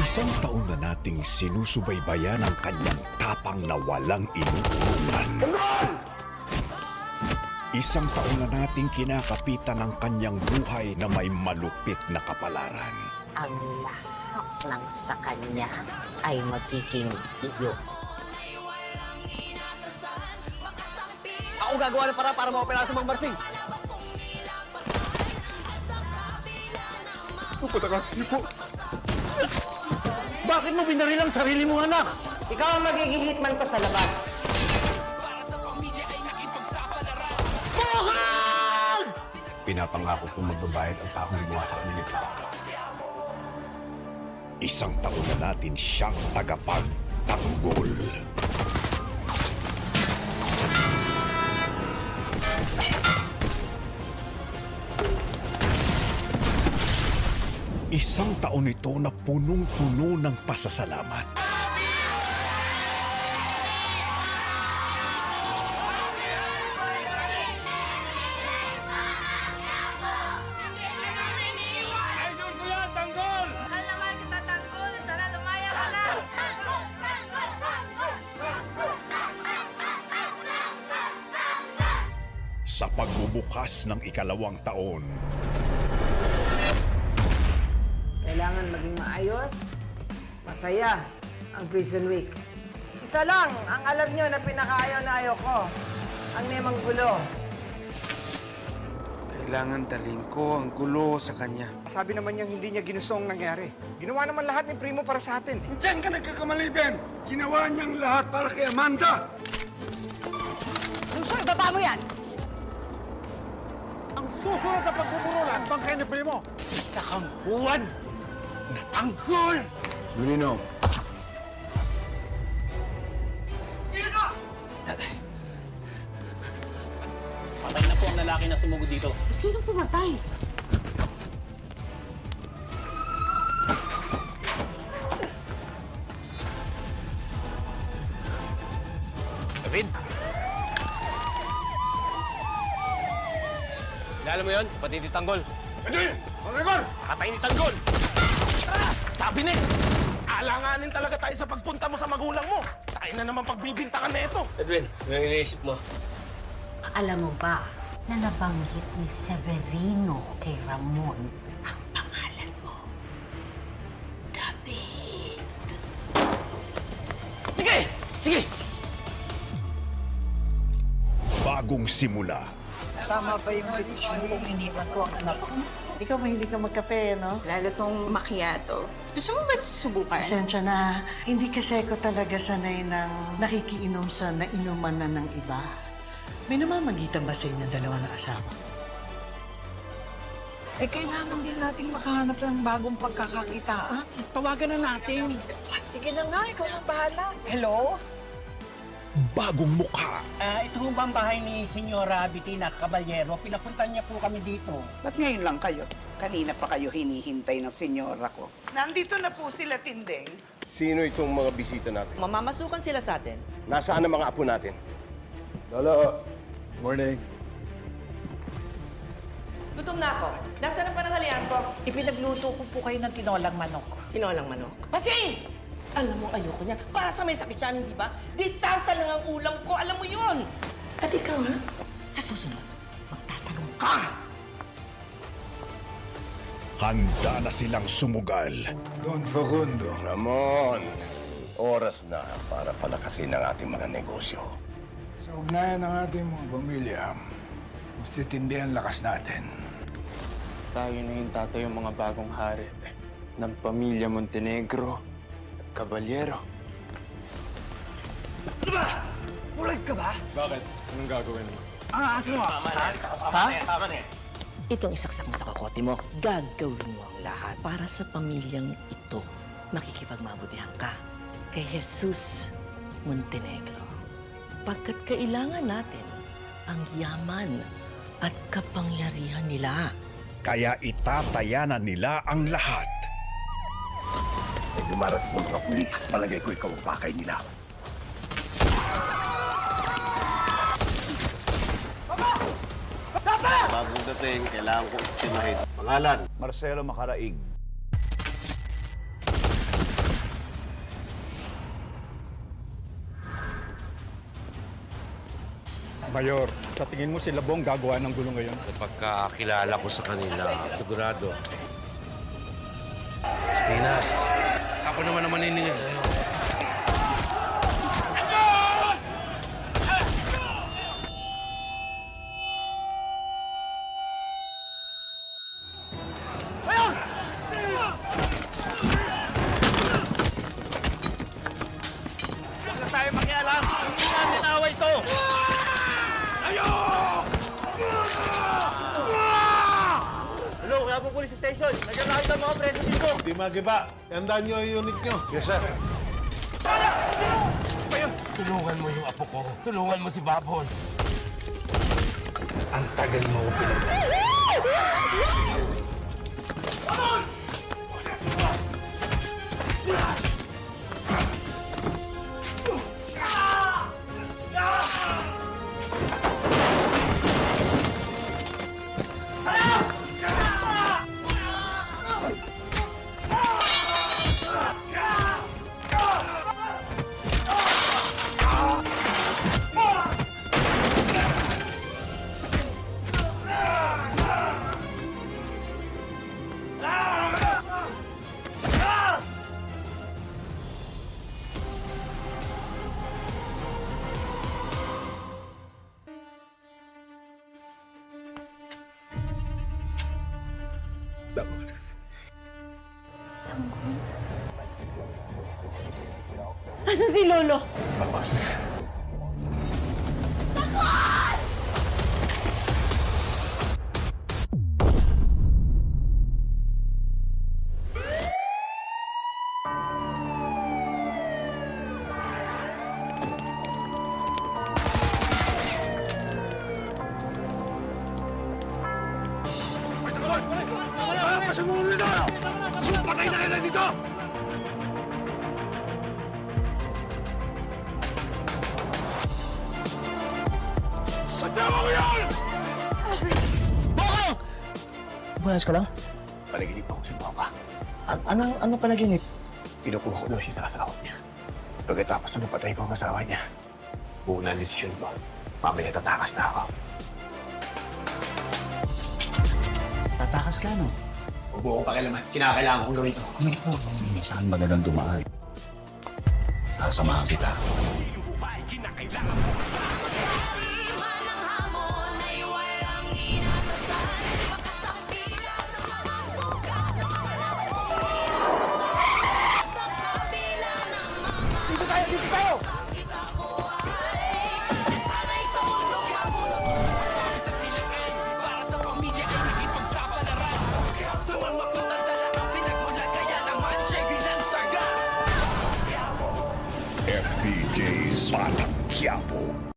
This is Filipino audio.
Isang taon na nating sinusubaybayan ang kanyang tapang na walang inuurungan. Isang taon na nating kinakapitan ang kanyang buhay na may malupit na kapalaran. Ang lahat ng sa kanya ay magiging iyo. Ako gagawa ng para ma-opera si Mang Marsing. Pagkakasali po. Bakit mo binaril ang sarili mong anak? Ikaw ang magiging hitman ko sa labas. Pinapangako kong magbabayad ang taong gumawa sa kanila nito. Isang taon na natin siyang tagapagtanggol. Isang taon ito na punong-puno ng pasasalamat. Idol ko yan, tanggol! Mahal na mahal kita, Tanggol. Sana lumaya ka na. Tanggol! Tanggol! Tanggol! Sa pagbubukas ng ikalawang taon, Kailangan maging maayos, masaya ang Prison Week. Isa lang ang alam nyo na pinakaayaw na ayaw ko, ang nemang gulo. Kailangan dalhin ko ang gulo sa kanya. Sabi naman niyang hindi niya ginusto ang nangyari. Ginawa naman lahat ni Primo para sa atin. Diyan ka nagkakamali, Ben! Ginawa niyang lahat para kay Amanda! Lucio, ibaba mo yan! Ang susunod na pagbubunulan, bangkay ni Primo! Isa kang huwad na tanggol! Lulino. Patay na po ang lalaki na sumugod dito. Sinong pumatay? David! Kilala mo yun? Pati ni Tanggol. Hindi! Manigol! Patay ni Tanggol! Sabi ni! Alanganin talaga tayo sa pagpunta mo sa magulang mo. Tayo na naman pagbibintangan na ito. Edwin, ano iniisip mo? Alam mo ba na nabanggit ni Severino kay Ramon ang pangalan mo? David. Sige! Sige! bagong simula. Tama ba yung desisyon mo kung iniwan ko ang anak ko? Ikaw mahilig ka magkape, no? Lalo tong macchiato. Gusto mo ba subukan? Pasensya na. Hindi kasi ako talaga sanay ng nakikiinom sa nainuman na ng iba. May namamagitan ba sa inyo dalawa na asawa? Eh, kailangan din natin makahanap ng bagong pagkakakitaan. Tawagan na natin. Sige na nga, ikaw ang bahala. Hello? Bagong mukha. Ito ho ba ang bahay ni Senyora Bettina Caballero? Pinapuntan niya po kami dito. Ba't ngayon lang kayo? Kanina pa kayo hinihintay ng senyora ko. Nandito na po sila, Tindeng. Sino itong mga bisita natin? Mamamasukan sila sa atin. Nasaan ang mga apo natin? Lolo, morning. Gutom na ako. Nasaan ang pananghalian ko? Ipinagluto ko po kayo ng tinolang manok. Tinolang manok? Pasing! Alam mo, ayoko niya. Para sa may sakit siya, hindi ba? Distansa lang ang ulam ko. Alam mo yun. At ikaw, ha? Sa susunod, magtatanong ka. Handa na silang sumugal. Don Facundo. Ramon, oras na para palakasin ang ating mga negosyo. Sa ugnayan ng ating mga pamilya, mas titindi ang lakas natin. Tayo na yung tatay yung mga bagong hari ng pamilya Montenegro at Caballero. Diba? Bulag ka ba? Bakit? Anong gagawin mo? Ang aas mo, Tama na yan. Tama na yan. Itong isaksak mo sa kokote mo, gagawin mo ang lahat para sa pamilyang ito. Makikipagmabutihan ka kay Jesus Montenegro. Pagkat kailangan natin ang yaman at kapangyarihan nila. Kaya itatayanan nila ang lahat. Pag lumaras mo mga pulis, palagay ko ikaw ang pakay nila. Bagong dating, kailangan kong estimahin. Pangalan? Marcelo Macaraig. Mayor, sa tingin mo sila Bong gagawa ng gulo ngayon? Sa pagkakilala ko sa kanila, sigurado. Spinas, ako naman ang maniningil sa'yo. Wala tayo makialam! Hindi natin away to! Hello, kaya po police station. Nandiyan na kayo mga preso dito. Di magiba. Tandaan nyo yung unit nyo. Yes, sir. Tulungan mo yung apo ko. Tulungan mo si Babon. Ang tagal mo ko Asan si Lolo? Bukas ka lang? Panaginip ako si Mama. Ano panaginip? Kinukuha ko daw siya sa asawa niya. Pagkatapos na napatay ko ang asawa niya, buo na ang desisyon ko. Mamaya tatakas na ako. Tatakas ka, no? Huwag mo akong pakialaman. Kinakailangan kong gawin ito. Saan magalang dumaan? Sasamahan kita. FPJ's Batang Quiapo.